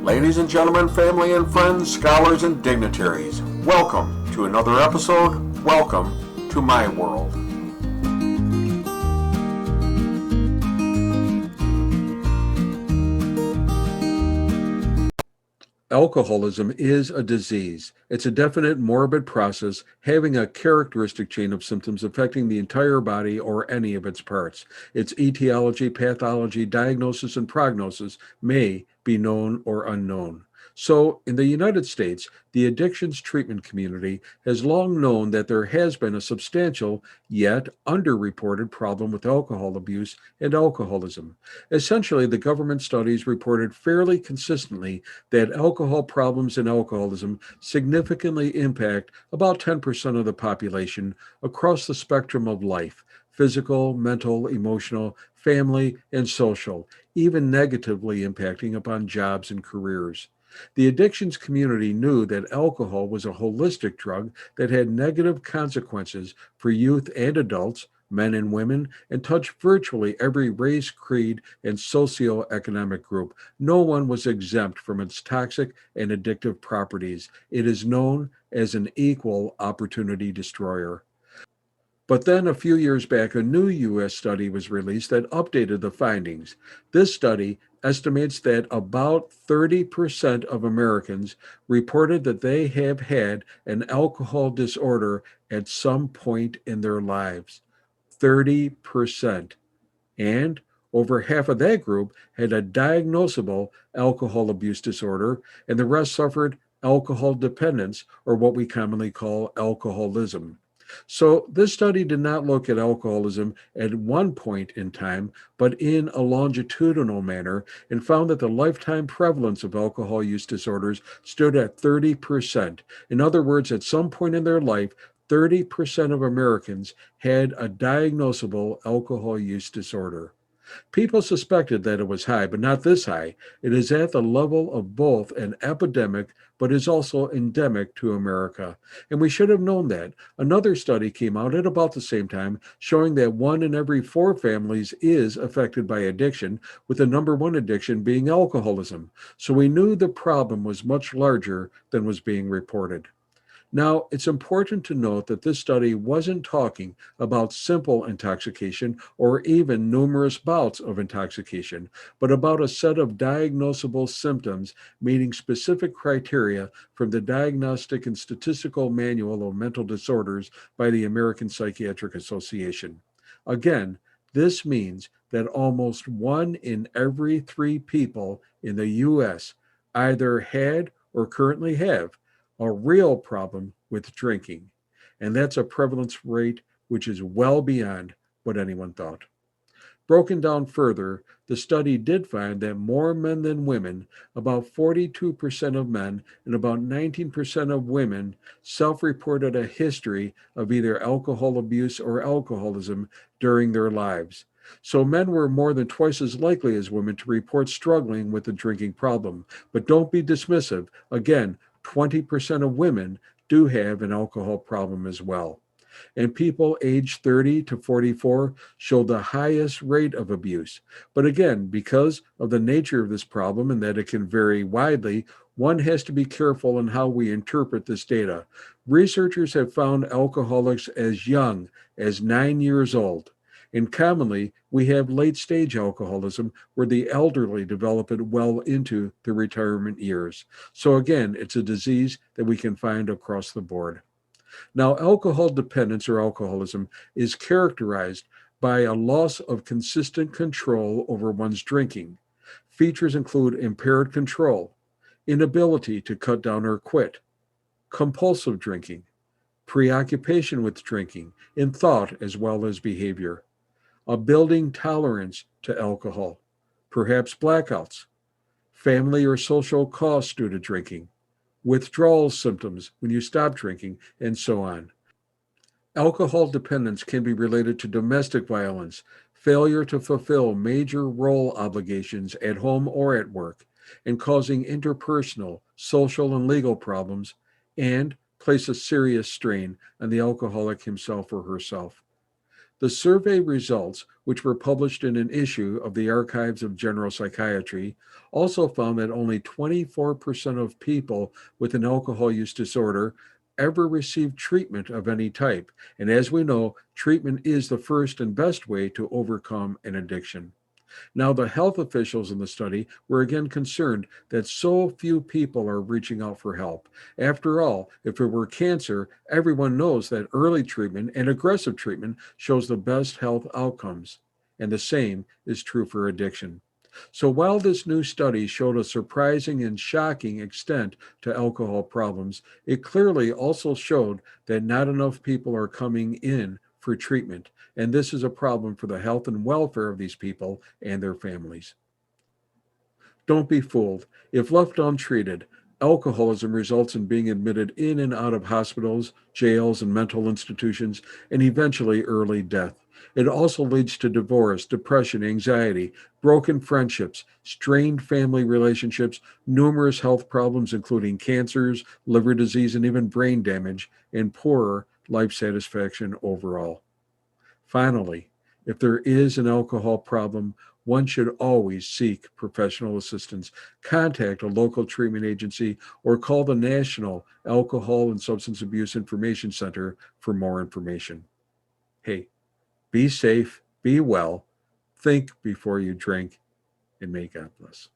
Ladies and gentlemen, family and friends, scholars and dignitaries, welcome to another episode. Welcome to my world. Alcoholism is a disease. It's a definite morbid process having a characteristic chain of symptoms affecting the entire body or any of its parts. Its etiology, pathology, diagnosis, and prognosis may be known or unknown. So, in the United States, the addictions treatment community has long known that there has been a substantial yet underreported problem with alcohol abuse and alcoholism. Essentially, the government studies reported fairly consistently that alcohol problems and alcoholism significantly impact about 10% of the population across the spectrum of life: physical, mental, emotional, family, and social, even negatively impacting upon jobs and careers. The addictions community knew that alcohol was a holistic drug that had negative consequences for youth and adults, men and women, and touched virtually every race, creed, and socioeconomic group. No one was exempt from its toxic and addictive properties. It is known as an equal opportunity destroyer. But then a few years back, a new U.S. study was released that updated the findings. This study estimates that about 30% of Americans reported that they have had an alcohol disorder at some point in their lives. 30%. And over half of that group had a diagnosable alcohol abuse disorder, and the rest suffered alcohol dependence, or what we commonly call alcoholism. So, this study did not look at alcoholism at one point in time, but in a longitudinal manner, and found that the lifetime prevalence of alcohol use disorders stood at 30%. In other words, at some point in their life, 30% of Americans had a diagnosable alcohol use disorder. People suspected that it was high, but not this high. It is at the level of both an epidemic, but is also endemic to America. And we should have known that. Another study came out at about the same time showing that 1 in every 4 families is affected by addiction, with the number one addiction being alcoholism. So we knew the problem was much larger than was being reported. Now, it's important to note that this study wasn't talking about simple intoxication or even numerous bouts of intoxication, but about a set of diagnosable symptoms meeting specific criteria from the Diagnostic and Statistical Manual of Mental Disorders by the American Psychiatric Association. Again, this means that almost 1 in every 3 people in the U.S. either had or currently have a real problem with drinking, and that's a prevalence rate which is well beyond what anyone thought. Broken down further, the study did find that more men than women, about 42% of men and about 19% of women, self-reported a history of either alcohol abuse or alcoholism during their lives. So men were more than twice as likely as women to report struggling with a drinking problem. But don't be dismissive. Again, 20% of women do have an alcohol problem as well. And people aged 30 to 44 show the highest rate of abuse. But again, because of the nature of this problem and that it can vary widely, one has to be careful in how we interpret this data. Researchers have found alcoholics as young as 9 years old. And commonly, we have late-stage alcoholism where the elderly develop it well into the retirement years. So again, it's a disease that we can find across the board. Now, alcohol dependence or alcoholism is characterized by a loss of consistent control over one's drinking. Features include impaired control, inability to cut down or quit, compulsive drinking, preoccupation with drinking in thought as well as behavior, a building tolerance to alcohol, perhaps blackouts, family or social costs due to drinking, withdrawal symptoms when you stop drinking, and so on. Alcohol dependence can be related to domestic violence, failure to fulfill major role obligations at home or at work, and causing interpersonal, social, and legal problems, and place a serious strain on the alcoholic himself or herself. The survey results, which were published in an issue of the Archives of General Psychiatry, also found that only 24% of people with an alcohol use disorder ever received treatment of any type. And as we know, treatment is the first and best way to overcome an addiction. Now, the health officials in the study were again concerned that so few people are reaching out for help. After all, if it were cancer, everyone knows that early treatment and aggressive treatment shows the best health outcomes. And the same is true for addiction. So while this new study showed a surprising and shocking extent to alcohol problems, it clearly also showed that not enough people are coming in for treatment. And this is a problem for the health and welfare of these people and their families. Don't be fooled. If left untreated, alcoholism results in being admitted in and out of hospitals, jails, and mental institutions, and eventually early death. It also leads to divorce, depression, anxiety, broken friendships, strained family relationships, numerous health problems, including cancers, liver disease, and even brain damage, and poorer life satisfaction overall. Finally, if there is an alcohol problem, one should always seek professional assistance, contact a local treatment agency, or call the National Alcohol and Substance Abuse Information Center for more information. Hey, be safe, be well, think before you drink, and may God bless.